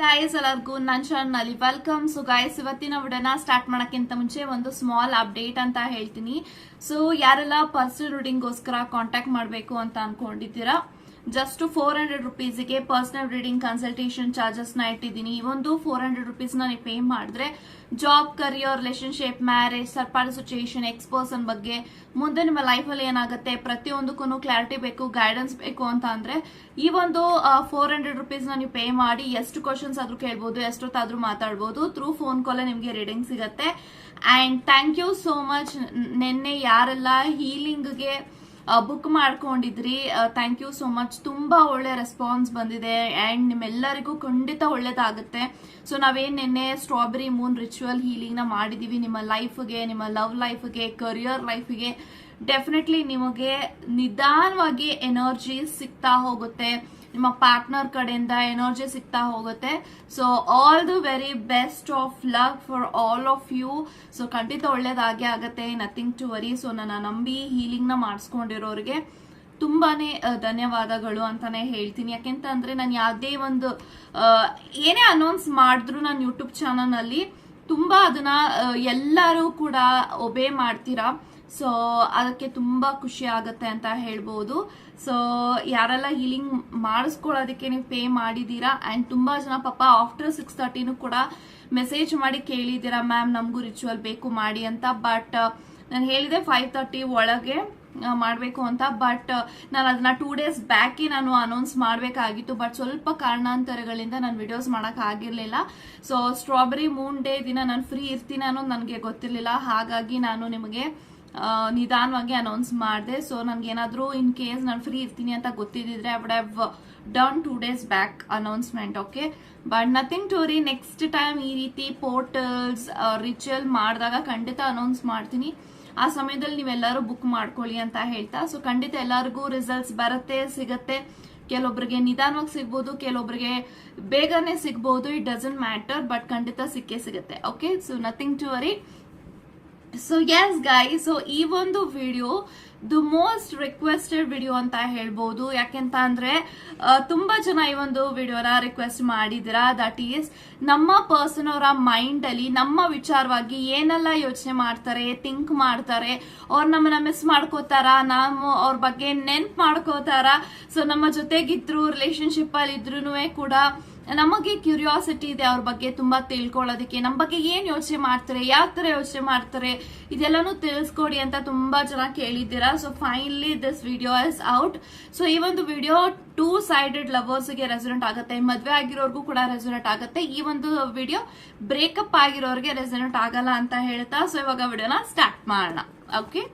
Guys ಎಲ್ಲರಿಗೂ ನನ್ನ channel welcome. So guys, ಇವತ್ತಿನ ವಿಡಿಯೋನ ಸ್ಟಾರ್ಟ್ ಮಾಡೋಕ್ಕಿಂತ ಮುಂಚೆ ಒಂದು ಸ್ಮಾಲ್ ಅಪ್ಡೇಟ್ ಅಂತ ಹೇಳ್ತೀನಿ. ಸೊ ಯಾರೆಲ್ಲ ಪರ್ಸನಲ್ ರೀಡಿಂಗ್ಗೋಸ್ಕರ ಕಾಂಟ್ಯಾಕ್ಟ್ ಮಾಡಬೇಕು ಅಂತ ಅನ್ಕೊಂಡಿದ್ದೀರಾ, ಜಸ್ಟ್ 400 ರುಪೀಸ್ಗೆ ಪರ್ಸನಲ್ ರೀಡಿಂಗ್ ಕನ್ಸಲ್ಟೇಷನ್ ಚಾರ್ಜಸ್ ನ ಇಟ್ಟಿದ್ದೀನಿ. ಈ ಒಂದು 400 ರುಪೀಸ್ ನೀವು ಪೇ ಮಾಡಿದ್ರೆ ಜಾಬ್, ಕರಿಯರ್, ರಿಲೇಶನ್ಶಿಪ್, ಮ್ಯಾರೇಜ್, ಸರ್ಪಾರ ಸಿಚುಯೇಷನ್, ಎಕ್ಸ್ ಪರ್ಸನ್ ಬಗ್ಗೆ, ಮುಂದೆ ನಿಮ್ಮ ಲೈಫ್ ಅಲ್ಲಿ ಏನಾಗುತ್ತೆ ಪ್ರತಿಯೊಂದಕ್ಕೂ ಕ್ಲಾರಿಟಿ ಬೇಕು, ಗೈಡೆನ್ಸ್ ಬೇಕು ಅಂತ ಅಂದ್ರೆ ಈ ಒಂದು 400 ರುಪೀಸ್ ನೀವು ಪೇ ಮಾಡಿ ಎಷ್ಟು ಕ್ವಶನ್ಸ್ ಆದ್ರೂ ಕೇಳ್ಬೋದು, ಎಷ್ಟೊತ್ತಾದ್ರೂ ಮಾತಾಡ್ಬೋದು. ಥ್ರೂ ಫೋನ್ ಕಾಲ್ ನಿಮ್ಗೆ ರೀಡಿಂಗ್ ಸಿಗತ್ತೆ. And thank you so much. ನಿನ್ನೆ ಯಾರೆಲ್ಲ ಹೀಲಿಂಗ್ಗೆ ಬುಕ್ ಮಾಡ್ಕೊಂಡಿದ್ರಿ, ಥ್ಯಾಂಕ್ ಯು ಸೋ ಮಚ್. ತುಂಬಾ ಒಳ್ಳೆ ರೆಸ್ಪಾನ್ಸ್ ಬಂದಿದೆ ಅಂಡ್ ನಿಮ್ಮೆಲ್ಲರಿಗೂ ಖಂಡಿತ ಒಳ್ಳೇದಾಗುತ್ತೆ. ಸೊ ನಾವೇನ್ ನಿನ್ನೆ ಸ್ಟ್ರಾಬೆರಿ ಮೂನ್ ರಿಚುವಲ್ ಹೀಲಿಂಗ್ ನ ಮಾಡಿದೀವಿ, ನಿಮ್ಮ ಲೈಫ್ಗೆ, ನಿಮ್ಮ ಲವ್ ಲೈಫ್ಗೆ, ಕರಿಯರ್ ಲೈಫ್ಗೆ ಡೆಫಿನೆಟ್ಲಿ ನಿಮಗೆ ನಿಧಾನವಾಗಿ ಎನರ್ಜಿ ಸಿಗ್ತಾ ಹೋಗುತ್ತೆ, ನಿಮ್ಮ ಪಾರ್ಟ್ನರ್ ಕಡೆಯಿಂದ ಎನರ್ಜಿ ಸಿಗ್ತಾ ಹೋಗುತ್ತೆ. So all the very best of luck for all of you. So ಖಂಡಿತ ಒಳ್ಳೇದಾಗೆ ಆಗತ್ತೆ, ನಥಿಂಗ್ ಟು ವರಿ. ಸೊ ನನ್ನ ನಂಬಿ ಹೀಲಿಂಗ್ ನ ಮಾಡಿಸ್ಕೊಂಡಿರೋರಿಗೆ ತುಂಬಾನೇ ಧನ್ಯವಾದಗಳು ಅಂತಾನೆ ಹೇಳ್ತೀನಿ. ಯಾಕೆಂತಂದ್ರೆ ನಾನು ಯಾವುದೇ ಒಂದು ಏನೇ ಅನೌನ್ಸ್ ಮಾಡಿದ್ರು ನನ್ನ ಯೂಟ್ಯೂಬ್ ಚಾನಲ್ ನಲ್ಲಿ ತುಂಬಾ ಅದನ್ನ ಎಲ್ಲರೂ ಕೂಡ ಒಬೇ ಮಾಡ್ತೀರಾ. ಸೊ ಅದಕ್ಕೆ ತುಂಬಾ ಖುಷಿ ಆಗತ್ತೆ ಅಂತ ಹೇಳ್ಬೋದು. ಸೊ ಯಾರೆಲ್ಲ ಹೀಲಿಂಗ್ ಮಾಡಿಸ್ಕೊಳ್ಳೋದಕ್ಕೆ ನೀವು ಪೇ ಮಾಡಿದೀರಾ ಅಂಡ್ ತುಂಬಾ ಜನ ಪಾಪ ಆಫ್ಟರ್ 6:30 ಕೂಡ ಮೆಸೇಜ್ ಮಾಡಿ ಕೇಳಿದೀರಾ, ಮ್ಯಾಮ್ ನಮಗೂ ರಿಚುವಲ್ ಬೇಕು ಮಾಡಿ ಅಂತ. ಬಟ್ ನಾನು ಹೇಳಿದೆ 5:30 ಒಳಗೆ ಮಾಡಬೇಕು ಅಂತ. ಬಟ್ ನಾನು ಅದನ್ನ 2 days ಬ್ಯಾಕ್ ನಾನು ಅನೌನ್ಸ್ ಮಾಡಬೇಕಾಗಿತ್ತು. ಬಟ್ ಸ್ವಲ್ಪ ಕಾರಣಾಂತರಗಳಿಂದ ನಾನು ವಿಡಿಯೋಸ್ ಮಾಡಕ್ ಆಗಿರ್ಲಿಲ್ಲ. ಸೊ ಸ್ಟ್ರಾಬೆರಿ ಮೂನ್ ಡೇ ದಿನ ನಾನು ಫ್ರೀ ಇರ್ತೀನಿ ಅನ್ನೋದು ನನಗೆ ಗೊತ್ತಿರ್ಲಿಲ್ಲ. ಹಾಗಾಗಿ ನಾನು ನಿಮಗೆ ನಿಧಾನವಾಗಿ ಅನೌನ್ಸ್ ಮಾಡಿದೆ. ಸೊ ನನ್ಗೆ ಏನಾದ್ರೂ ಇನ್ ಕೇಸ್ ನಾನು ಫ್ರೀ ಇರ್ತೀನಿ ಅಂತ ಗೊತ್ತಿದ್ರೆ I would have done 2 days back announcement. Okay, but nothing to worry. Next time ಈ ರೀತಿ ಪೋರ್ಟಲ್ಸ್ ರಿಚುವಲ್ ಮಾಡಿದಾಗ ಖಂಡಿತ ಅನೌನ್ಸ್ ಮಾಡ್ತೀನಿ. ಆ ಸಮಯದಲ್ಲಿ ನೀವೆಲ್ಲರೂ ಬುಕ್ ಮಾಡ್ಕೊಳ್ಳಿ ಅಂತ ಹೇಳ್ತಾ, ಸೊ ಖಂಡಿತ ಎಲ್ಲರಿಗೂ ರಿಸಲ್ಟ್ಸ್ ಬರುತ್ತೆ, ಸಿಗತ್ತೆ. ಕೆಲವೊಬ್ಬರಿಗೆ ನಿಧಾನವಾಗಿ ಸಿಗ್ಬೋದು, ಕೆಲವೊಬ್ಬರಿಗೆ ಬೇಗನೆ ಸಿಗ್ಬೋದು, ಇಟ್ ಡಸಂಟ್ ಮ್ಯಾಟರ್. ಬಟ್ ಖಂಡಿತ ಸಿಕ್ಕೇ ಸಿಗುತ್ತೆ. Okay, so nothing to worry. So yes guys, so ಈ ಒಂದು video the most requested video ಅಂತ ಹೇಳ್ಬೋದು. ಯಾಕೆಂತ ಅಂದ್ರೆ ತುಂಬಾ ಜನ ಈ ಒಂದು ವಿಡಿಯೋನ ರಿಕ್ವೆಸ್ಟ್ ಮಾಡಿದಿರಾ. ದಟ್ ಈಸ್ ನಮ್ಮ ಪರ್ಸನ್ ಅವರ ಮೈಂಡ್ ಅಲ್ಲಿ ನಮ್ಮ ವಿಚಾರವಾಗಿ ಏನೆಲ್ಲ ಯೋಚನೆ ಮಾಡ್ತಾರೆ, ಥಿಂಕ್ ಮಾಡ್ತಾರೆ, ಅವ್ರು ನಮ್ಮನ್ನ ಮಿಸ್ ಮಾಡ್ಕೋತಾರ, ನಾವು ಅವ್ರ ಬಗ್ಗೆ ನೆನ್ಪ್ ಮಾಡ್ಕೋತಾರ. ಸೊ ನಮ್ಮ ಜೊತೆಗಿದ್ರು, ರಿಲೇಶನ್ಶಿಪ್ ಅಲ್ಲಿ ಇದ್ರು ಕೂಡ ನಮಗೆ ಕ್ಯೂರಿಯಾಸಿಟಿ ಇದೆ ಅವ್ರ ಬಗ್ಗೆ ತುಂಬಾ ತಿಳ್ಕೊಳ್ಳೋದಕ್ಕೆ. ನಮ್ಮ ಬಗ್ಗೆ ಏನ್ ಯೋಚನೆ ಮಾಡ್ತಾರೆ, ಯಾವ ತರ ಯೋಚನೆ ಮಾಡ್ತಾರೆ, ಇದೆಲ್ಲಾನು ತಿಳಿಸ್ಕೊಡಿ ಅಂತ ತುಂಬಾ ಜನ ಕೇಳಿದ್ದೀರಾ. So finally this video is out. So ಈ ಒಂದು ವಿಡಿಯೋ 2 sided ಲವರ್ಸ್ ಗೆ ರೆಸೊನೇಟ್ ಆಗುತ್ತೆ, ಮದ್ವೆ ಆಗಿರೋರ್ಗೂ ಕೂಡ ರೆಸೊನೇಟ್ ಆಗುತ್ತೆ. ಈ ಒಂದು ವಿಡಿಯೋ ಬ್ರೇಕಪ್ ಆಗಿರೋರ್ಗೆ ರೆಸೊನೇಟ್ ಆಗಲ್ಲ ಅಂತ ಹೇಳ್ತಾ, ಸೊ ಇವಾಗ ವಿಡಿಯೋನ ಸ್ಟಾರ್ಟ್ ಮಾಡೋಣ. ಓಕೆ,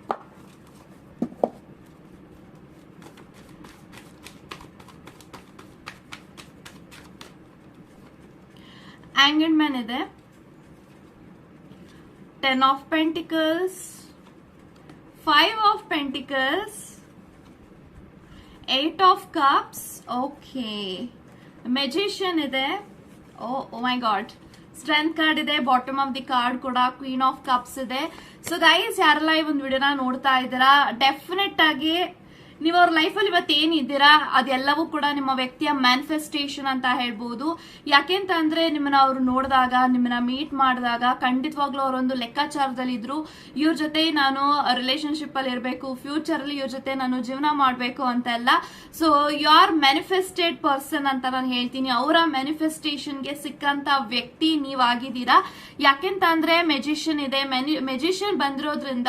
Hanged Man ಇದೆ, 10 of Pentacles, 5 of Pentacles, 8 of Cups, okay, Magician ಇದೆ, oh my god, Strength card ಇದೆ, ಬಾಟಮ್ ಆಫ್ ದಿ ಕಾರ್ಡ್ ಕೂಡ ಕ್ವೀನ್ ಆಫ್ ಕಪ್ಸ್ ಇದೆ. ಸೊ ಗೈಸ್, ಯಾರೆಲ್ಲ ಈ ಒಂದು ವಿಡಿಯೋನ ನೋಡ್ತಾ ಇದ್ದೀರಾ, ಡೆಫಿನೆಟ್ ಆಗಿ ನೀವು ಅವ್ರ ಲೈಫಲ್ಲಿ ಇವತ್ತು ಏನಿದ್ದೀರಾ ಅದೆಲ್ಲವೂ ಕೂಡ ನಿಮ್ಮ ವ್ಯಕ್ತಿಯ ಮ್ಯಾನಿಫೆಸ್ಟೇಷನ್ ಅಂತ ಹೇಳ್ಬೋದು. ಯಾಕೆಂತ ಅಂದ್ರೆ ನಿಮ್ಮನ್ನ ಅವ್ರು ನೋಡಿದಾಗ, ನಿಮ್ಮನ್ನ ಮೀಟ್ ಮಾಡಿದಾಗ ಖಂಡಿತವಾಗ್ಲೂ ಅವರೊಂದು ಲೆಕ್ಕಾಚಾರದಲ್ಲಿ ಇದ್ರು, ಇವ್ರ ಜೊತೆ ನಾನು ರಿಲೇಶನ್ಶಿಪ್ ಅಲ್ಲಿ ಇರಬೇಕು, ಫ್ಯೂಚರ್ ಅಲ್ಲಿ ಇವ್ರ ಜೊತೆ ನಾನು ಜೀವನ ಮಾಡಬೇಕು ಅಂತ ಎಲ್ಲ. So you are manifested person ಅಂತ ನಾನು ಹೇಳ್ತೀನಿ. ಅವರ ಮ್ಯಾನಿಫೆಸ್ಟೇಷನ್ಗೆ ಸಿಕ್ಕಂತ ವ್ಯಕ್ತಿ ನೀವಾಗಿದ್ದೀರಾ. ಯಾಕೆಂತ ಅಂದ್ರೆ ಮೆಜಿಷಿಯನ್ ಇದೆ, ಮೆಜಿಷಿಯನ್ ಬಂದಿರೋದ್ರಿಂದ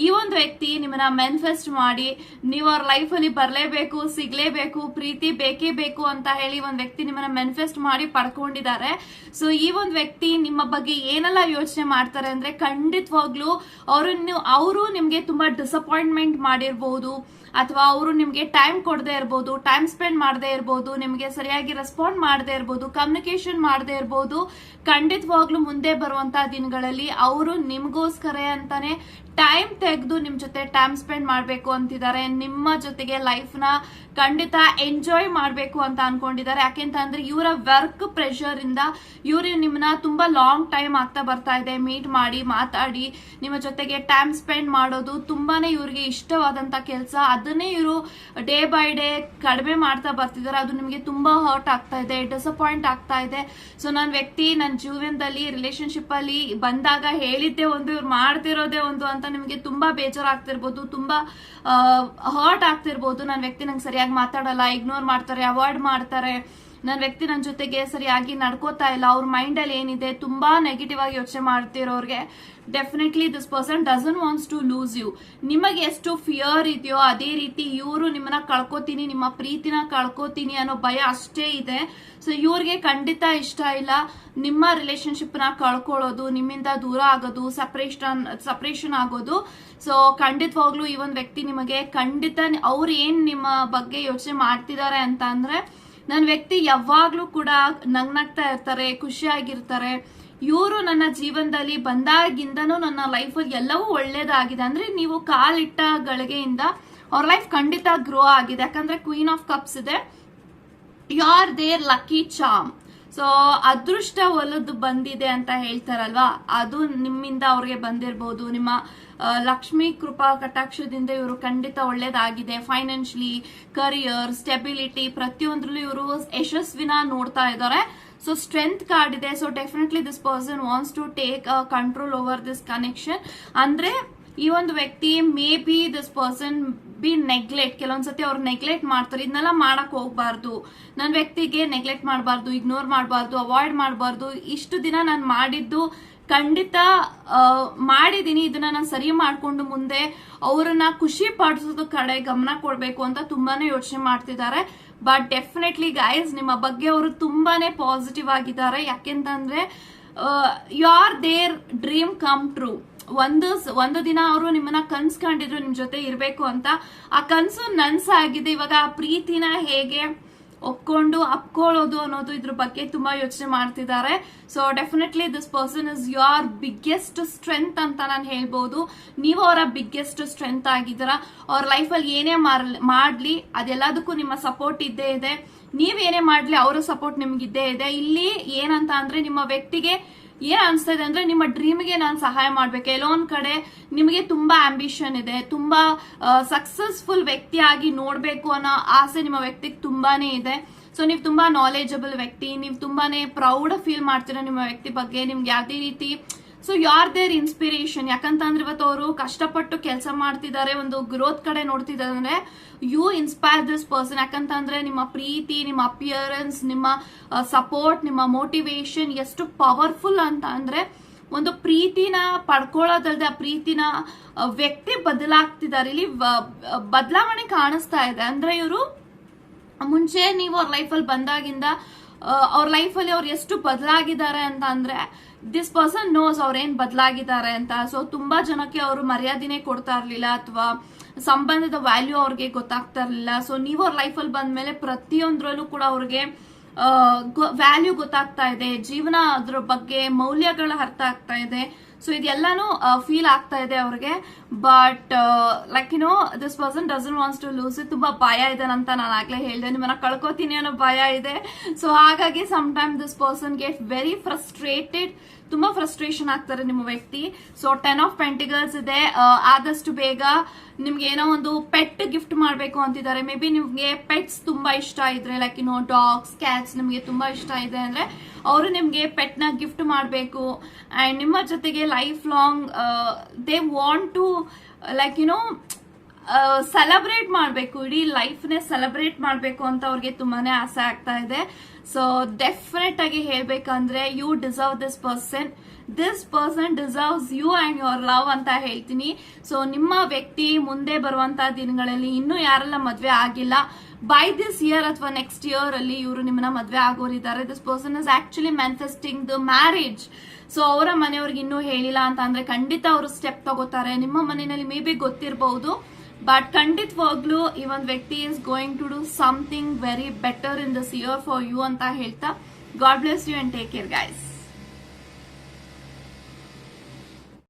ಈ ಒಂದು ವ್ಯಕ್ತಿ ನಿಮ್ಮನ್ನ ಮ್ಯಾನಿಫೆಸ್ಟ್ ಮಾಡಿ ನೀವು ಅವ್ರ ಲೈಫ್ ಅಲ್ಲಿ ಬರ್ಲೇಬೇಕು, ಸಿಗ್ಲೇಬೇಕು, ಪ್ರೀತಿ ಬೇಕೇ ಬೇಕು ಅಂತ ಹೇಳಿ ಒಂದ್ ವ್ಯಕ್ತಿ ನಿಮ್ಮನ್ನ ಮ್ಯಾನಿಫೆಸ್ಟ್ ಮಾಡಿ ಪಡ್ಕೊಂಡಿದ್ದಾರೆ. ಸೊ ಈ ಒಂದ್ ವ್ಯಕ್ತಿ ನಿಮ್ಮ ಬಗ್ಗೆ ಏನೆಲ್ಲ ಯೋಚನೆ ಮಾಡ್ತಾರೆ ಅಂದ್ರೆ ಖಂಡಿತವಾಗ್ಲೂ ಅವರು ನಿಮ್ಗೆ ತುಂಬಾ ಡಿಸಪಾಯಿಂಟ್ಮೆಂಟ್ ಮಾಡಿರ್ಬೋದು, ಅಥವಾ ಅವರು ನಿಮ್ಗೆ ಟೈಮ್ ಕೊಡದೆ ಇರ್ಬೋದು, ಟೈಮ್ ಸ್ಪೆಂಡ್ ಮಾಡದೇ ಇರ್ಬೋದು, ನಿಮ್ಗೆ ಸರಿಯಾಗಿ ರೆಸ್ಪಾಂಡ್ ಮಾಡದೇ ಇರ್ಬೋದು, ಕಮ್ಯುನಿಕೇಶನ್ ಮಾಡದೇ ಇರ್ಬೋದು. ಖಂಡಿತವಾಗ್ಲೂ ಮುಂದೆ ಬರುವಂತಹ ದಿನಗಳಲ್ಲಿ ಅವರು ನಿಮ್ಗೋಸ್ಕರ ಅಂತಾನೆ ಟೈಮ್ ತೆಗೆದು ನಿಮ್ ಜೊತೆ ಟೈಮ್ ಸ್ಪೆಂಡ್ ಮಾಡ್ಬೇಕು ಅಂತಿದ್ದಾರೆ. ನಿಮ್ಮ ಜೊತೆಗೆ ಲೈಫ್ ನ ಖಂಡಿತ ಎಂಜಾಯ್ ಮಾಡ್ಬೇಕು ಅಂತ ಅನ್ಕೊಂಡಿದ್ದಾರೆ. ಯಾಕೆಂತ ಅಂದ್ರೆ ಇವರ ವರ್ಕ್ ಪ್ರೆಷರ್ ಇಂದ ಇವ್ರು ನಿಮ್ಮನ್ನ ತುಂಬಾ ಲಾಂಗ್ ಟೈಮ್ ಆಗ್ತಾ ಬರ್ತಾ ಇದೆ. ಮೀಟ್ ಮಾಡಿ ಮಾತಾಡಿ ನಿಮ್ಮ ಜೊತೆಗೆ ಟೈಮ್ ಸ್ಪೆಂಡ್ ಮಾಡೋದು ತುಂಬಾನೇ ಇವ್ರಿಗೆ ಇಷ್ಟವಾದಂತ ಕೆಲಸ. ಅದನ್ನೇ ಇವರು ಡೇ ಬೈ ಡೇ ಕಡಿಮೆ ಮಾಡ್ತಾ ಬರ್ತಿದ್ದಾರೆ. ಅದು ನಿಮಗೆ ತುಂಬಾ ಹರ್ಟ್ ಆಗ್ತಾ ಇದೆ, ಡಿಸಪಾಯಿಂಟ್ ಆಗ್ತಾ ಇದೆ. ಸೊ ನನ್ನ ವ್ಯಕ್ತಿ ನನ್ನ ಜೀವನದಲ್ಲಿ ರಿಲೇಶನ್ಶಿಪ್ ಅಲ್ಲಿ ಬಂದಾಗ ಹೇಳಿದ್ದೆ ಒಂದು, ಇವ್ರು ಮಾಡ್ತಿರೋದೇ ಒಂದು ಅಂತ ನಿಮಗೆ ತುಂಬಾ ಬೇಜಾರಾಗ್ತಿರ್ಬೋದು, ತುಂಬಾ ಹರ್ಟ್ ಆಗ್ತಿರ್ಬೋದು. ನನ್ನ ವ್ಯಕ್ತಿ ನಂಗೆ ಸರಿಯಾಗಿ ಮಾತಾಡಲ್ಲ, ಇಗ್ನೋರ್ ಮಾಡ್ತಾರೆ, ಅವಾಯ್ಡ್ ಮಾಡ್ತಾರೆ, ನನ್ನ ವ್ಯಕ್ತಿ ನನ್ನ ಜೊತೆಗೆ ಸರಿಯಾಗಿ ನಡ್ಕೋತಾ ಇಲ್ಲ, ಅವ್ರ ಮೈಂಡ್ ಅಲ್ಲಿ ಏನಿದೆ ತುಂಬಾ ನೆಗೆಟಿವ್ ಆಗಿ ಯೋಚನೆ ಮಾಡ್ತಿರೋರ್ಗೆ definitely this person doesn't wants to lose you. ನಿಮಗೆ ಎಷ್ಟು ಫಿಯರ್ ಇದೆಯೋ ಅದೇ ರೀತಿ ಇವರು ನಿಮ್ಮನ್ನ ಕಳ್ಕೊತೀನಿ, ನಿಮ್ಮ ಪ್ರೀತಿನ ಕಳ್ಕೊತೀನಿ ಅನ್ನೋ ಭಯ ಅಷ್ಟೇ ಇದೆ. ಸೊ ಇವ್ರಿಗೆ ಖಂಡಿತ ಇಷ್ಟ ಇಲ್ಲ ನಿಮ್ಮ ರಿಲೇಶನ್ಶಿಪ್ ನ ಕಳ್ಕೊಳ್ಳೋದು, ನಿಮ್ಮಿಂದ ದೂರ ಆಗೋದು, ಸಪರೇಷನ್ ಆಗೋದು. ಸೊ ಖಂಡಿತವಾಗ್ಲೂ ಈ ಒಂದು ವ್ಯಕ್ತಿ ನಿಮಗೆ ಖಂಡಿತ ಅವ್ರು ಏನ್ ನಿಮ್ಮ ಬಗ್ಗೆ ಯೋಚನೆ ಮಾಡ್ತಿದ್ದಾರೆ ಅಂತ ಅಂದ್ರೆ, ನನ್ನ ವ್ಯಕ್ತಿ ಯಾವಾಗ್ಲೂ ಕೂಡ ನಗ್ನಗ್ತಾ ಇರ್ತಾರೆ, ಖುಷಿಯಾಗಿರ್ತಾರೆ. ಇವರು ನನ್ನ ಜೀವನದಲ್ಲಿ ಬಂದಾಗಿಂದನೂ ನನ್ನ ಲೈಫಲ್ಲಿ ಎಲ್ಲವೂ ಒಳ್ಳೇದಾಗಿದೆ. ಅಂದ್ರೆ ನೀವು ಕಾಲಿಟ್ಟ ಗಳಿಗೆಯಿಂದ ಅವ್ರ ಲೈಫ್ ಖಂಡಿತ ಗ್ರೋ ಆಗಿದೆ. ಯಾಕಂದ್ರೆ ಕ್ವೀನ್ ಆಫ್ ಕಪ್ಸ್ ಇದೆ, you are there lucky charm. So ಅದೃಷ್ಟ ಒಲದು ಬಂದಿದೆ ಅಂತ ಹೇಳ್ತಾರಲ್ವಾ, ಅದು ನಿಮ್ಮಿಂದ ಅವ್ರಿಗೆ ಬಂದಿರಬಹುದು. ನಿಮ್ಮ ಲಕ್ಷ್ಮಿ ಕೃಪಾ ಕಟಾಕ್ಷದಿಂದ ಇವರು ಖಂಡಿತ ಒಳ್ಳೇದಾಗಿದೆ. ಫೈನಾನ್ಷಿಯಲಿ, ಕರಿಯರ್, ಸ್ಟೆಬಿಲಿಟಿ ಪ್ರತಿಯೊಂದ್ರಲ್ಲೂ ಇವರು ಯಶಸ್ವಿನ ನೋಡ್ತಾ ಇದ್ದಾರೆ. ಸೊ ಸ್ಟ್ರೆಂತ್ ಕಾರ್ಡ್ ಇದೆ. So definitely this person wants to take control over this connection. ಅಂದ್ರೆ ಈ ಒಂದು ವ್ಯಕ್ತಿ may be this person be neglect, ಕೆಲವೊಂದ್ಸತಿ ಅವ್ರು ನೆಗ್ಲೆಕ್ಟ್ ಮಾಡ್ತಾರೆ. ಇದನ್ನೆಲ್ಲ ಮಾಡಕ್ ಹೋಗ್ಬಾರ್ದು. ನನ್ನ ವ್ಯಕ್ತಿಗೆ ನೆಗ್ಲೆಕ್ಟ್ ಮಾಡಬಾರ್ದು, ಇಗ್ನೋರ್ ಮಾಡಬಾರ್ದು, ಅವಾಯ್ಡ್ ಮಾಡಬಾರ್ದು. ಇಷ್ಟು ದಿನ ನಾನು ಮಾಡಿದ್ದು ಖಂಡಿತ ಮಾಡಿದೀನಿ, ಇದನ್ನ ನಾನು ಸರಿ ಮಾಡ್ಕೊಂಡು ಮುಂದೆ ಅವರನ್ನ ಖುಷಿ ಪಡಿಸೋದು ಕಡೆ ಗಮನ ಕೊಡ್ಬೇಕು ಅಂತ ತುಂಬಾನೇ ಯೋಚನೆ ಮಾಡ್ತಿದ್ದಾರೆ. ಬಟ್ ಡೆಫಿನೆಟ್ಲಿ ಗೈಸ್, ನಿಮ್ಮ ಬಗ್ಗೆ ಅವರು ತುಂಬಾನೇ ಪಾಸಿಟಿವ್ ಆಗಿದ್ದಾರೆ. ಯಾಕೆಂತಂದ್ರೆ you are there dream come true. ಒಂದು ದಿನ ಅವರು ನಿಮ್ಮನ್ನ ಕನ್ಸ್ಕೊಂಡಿದ್ರು ನಿಮ್ ಜೊತೆ ಇರ್ಬೇಕು ಅಂತ. ಆ ಕನ್ಸು ನನ್ಸಾಗಿದೆ. ಇವಾಗ ಆ ಪ್ರೀತಿನ ಹೇಗೆ ಒಪ್ಕೊಂಡು ಅಪ್ಕೊಳ್ಳೋದು ಅನ್ನೋದು ಇದ್ರ ಬಗ್ಗೆ ತುಂಬಾ ಯೋಚನೆ ಮಾಡ್ತಿದ್ದಾರೆ. So definitely this person is your biggest strength ಅಂತ ನಾನು ಹೇಳ್ಬೋದು. ನೀವು ಅವರ ಬಿಗ್ಗೆಸ್ಟ್ ಸ್ಟ್ರೆಂತ್ ಆಗಿದ್ದೀರಾ. ಅವ್ರ ಲೈಫಲ್ಲಿ ಏನೇ ಮಾಡ್ಲಿ ಅದೆಲ್ಲದಕ್ಕೂ ನಿಮ್ಮ ಸಪೋರ್ಟ್ ಇದ್ದೇ ಇದೆ. ನೀವೇನೇ ಮಾಡ್ಲಿ ಅವರ ಸಪೋರ್ಟ್ ನಿಮ್ಗಿದ್ದೇ ಇದೆ. ಇಲ್ಲಿ ಏನಂತ ಅಂದ್ರೆ, ನಿಮ್ಮ ವ್ಯಕ್ತಿಗೆ ಏನ್ ಅನ್ಸ್ತಾ ಇದೆ ಅಂದ್ರೆ, ನಿಮ್ಮ ಡ್ರೀಮ್ಗೆ ನಾನು ಸಹಾಯ ಮಾಡ್ಬೇಕು. ಎಲ್ಲೋ ಒಂದ್ ಕಡೆ ನಿಮಗೆ ತುಂಬಾ ಆಂಬಿಷನ್ ಇದೆ, ತುಂಬಾ ಸಕ್ಸಸ್ಫುಲ್ ವ್ಯಕ್ತಿಯಾಗಿ ನೋಡ್ಬೇಕು ಅನ್ನೋ ಆಸೆ ನಿಮ್ಮ ವ್ಯಕ್ತಿಗೆ ತುಂಬಾನೇ ಇದೆ. ಸೊ ನೀವು ತುಂಬಾ ನಾಲೆಜಬಲ್ ವ್ಯಕ್ತಿ, ನೀವು ತುಂಬಾನೇ ಪ್ರೌಡ್ ಫೀಲ್ ಮಾಡ್ತೀರಾ ನಿಮ್ಮ ವ್ಯಕ್ತಿ ಬಗ್ಗೆ. ನಿಮ್ಗೆ ಯಾವ್ದೇ ರೀತಿ so you are there inspiration. ಯಾಕಂತಂದ್ರೆ ಇವತ್ತು ಅವರು ಕಷ್ಟಪಟ್ಟು ಕೆಲಸ ಮಾಡ್ತಿದ್ದಾರೆ, ಒಂದು ಗ್ರೋತ್ ಕಡೆ ನೋಡ್ತಿದ್ದಾರೆ. ಅಂದ್ರೆ ಯು ಇನ್ಸ್ಪೈರ್ ದಿಸ್ ಪರ್ಸನ್. ಯಾಕಂತಂದ್ರೆ ನಿಮ್ಮ ಪ್ರೀತಿ, ನಿಮ್ಮ ಅಪಿಯರೆನ್ಸ್, ನಿಮ್ಮ ಸಪೋರ್ಟ್, ನಿಮ್ಮ ಮೋಟಿವೇಶನ್ ಎಷ್ಟು ಪವರ್ಫುಲ್ ಅಂತ ಅಂದ್ರೆ, ಒಂದು ಪ್ರೀತಿನ ಪಡ್ಕೊಳ್ಳೋದಲ್ದೆ ಆ ಪ್ರೀತಿನ ವ್ಯಕ್ತಿ ಬದಲಾಗ್ತಿದ್ದಾರೆ. ಇಲ್ಲಿ ಬದಲಾವಣೆ ಕಾಣಿಸ್ತಾ ಇದೆ. ಅಂದ್ರೆ ಇವರು ಮುಂಚೆ ನೀವು ಅವ್ರ ಲೈಫಲ್ಲಿ ಬಂದಾಗಿಂದ ಅವ್ರ ಲೈಫಲ್ಲಿ ಅವ್ರು ಎಷ್ಟು ಬದಲಾಗಿದ್ದಾರೆ ಅಂತ ಅಂದ್ರೆ, ದಿಸ್ ಪರ್ಸನ್ ನೋಸ್ ಅವ್ರೇನ್ ಬದಲಾಗಿದ್ದಾರೆ ಅಂತ. ಸೊ ತುಂಬಾ ಜನಕ್ಕೆ ಅವರು ಮರ್ಯಾದೆನೇ ಕೊಡ್ತಾ ಇರ್ಲಿಲ್ಲ, ಅಥವಾ ಸಂಬಂಧದ ವ್ಯಾಲ್ಯೂ ಅವ್ರಿಗೆ ಗೊತ್ತಾಗ್ತಾ ಇರ್ಲಿಲ್ಲ. ಸೊ ನೀವು ಅವ್ರ ಲೈಫಲ್ಲಿ ಬಂದ್ಮೇಲೆ ಪ್ರತಿಯೊಂದ್ರಲ್ಲೂ ಕೂಡ ಅವ್ರಿಗೆ ವ್ಯಾಲ್ಯೂ ಗೊತ್ತಾಗ್ತಾ ಇದೆ, ಜೀವನ ಅದ್ರ ಬಗ್ಗೆ ಮೌಲ್ಯಗಳ ಅರ್ಥ ಆಗ್ತಾ ಇದೆ. ಸೊ ಇದೆಲ್ಲಾನು ಫೀಲ್ ಆಗ್ತಾ ಇದೆ ಅವ್ರಿಗೆ. But like this person doesn't wants to lose it. ತುಂಬಾ ಭಯ ಇದೆ ಅಂತ ನಾನು ಆಗ್ಲೇ ಹೇಳಿದೆ, ನಿಮ್ಮನ್ನ ಕಳ್ಕೊತೀನಿ ಅನ್ನೋ ಭಯ ಇದೆ. ಸೊ ಹಾಗಾಗಿ some time this person get very frustrated, ತುಂಬಾ ಫ್ರಸ್ಟ್ರೇಷನ್ ಆಗ್ತಾರೆ ನಿಮ್ಮ ವ್ಯಕ್ತಿ. ಸೊ 10 ಆಫ್ ಪೆಂಟಿಕಲ್ಸ್ ಇದೆ. ಆದಷ್ಟು ಬೇಗ ನಿಮ್ಗೆ ಏನೋ ಒಂದು ಪೆಟ್ ಗಿಫ್ಟ್ ಮಾಡ್ಬೇಕು ಅಂತಿದ್ದಾರೆ. ಮೇ ಬಿ ನಿಮ್ಗೆ ಪೆಟ್ಸ್ ತುಂಬಾ ಇಷ್ಟ ಇದ್ರೆ, ಲೈಕ್ ಡಾಗ್ಸ್, ಕ್ಯಾಟ್ಸ್ ನಿಮ್ಗೆ ತುಂಬಾ ಇಷ್ಟ ಇದೆ ಅಂದ್ರೆ ಅವರು ನಿಮ್ಗೆ ಪೆಟ್ ನ ಗಿಫ್ಟ್ ಮಾಡಬೇಕು. ಅಂಡ್ ನಿಮ್ಮ ಜೊತೆಗೆ life long they want to like celebrate ಮಾಡಬೇಕು, ಇಡೀ ಲೈಫ್ನೇ ಸೆಲೆಬ್ರೇಟ್ ಮಾಡಬೇಕು ಅಂತ ಅವ್ರಿಗೆ ತುಂಬಾನೇ ಆಸೆ ಆಗ್ತಾ ಇದೆ. ಸೊ ಡೆಫಿನೆಟ್ ಆಗಿ ಹೇಳ್ಬೇಕಂದ್ರೆ, you deserve this person. This person deserves you and your love ಅಂತ ಹೇಳ್ತೀನಿ. ಸೊ ನಿಮ್ಮ ವ್ಯಕ್ತಿ ಮುಂದೆ ಬರುವಂತಹ ದಿನಗಳಲ್ಲಿ ಇನ್ನೂ ಯಾರೆಲ್ಲ ಮದ್ವೆ ಆಗಿಲ್ಲ, ಬೈ ದಿಸ್ ಇಯರ್ ಅಥವಾ ನೆಕ್ಸ್ಟ್ ಇಯರ್ ಅಲ್ಲಿ ಇವರು ನಿಮ್ಮನ್ನ ಮದ್ವೆ ಆಗೋರಿದ್ದಾರೆ. This person is actually manifesting the marriage. So ಅವರ ಮನೆಯವ್ರಿಗೆ ಇನ್ನೂ ಹೇಳಿಲ್ಲ ಅಂತ ಅಂದ್ರೆ ಖಂಡಿತ ಅವರು ಸ್ಟೆಪ್ ತಗೋತಾರೆ. ನಿಮ್ಮ ಮನೆಯಲ್ಲಿ ಮೇ ಬಿ ಗೊತ್ತಿರಬಹುದು, ಬಟ್ ಖಂಡಿತವಾಗ್ಲೂ ಈ ಒಂದು ವ್ಯಕ್ತಿ is going to do something very better in this year for you ಅಂತ ಹೇಳ್ತಾ, God bless you and take care guys.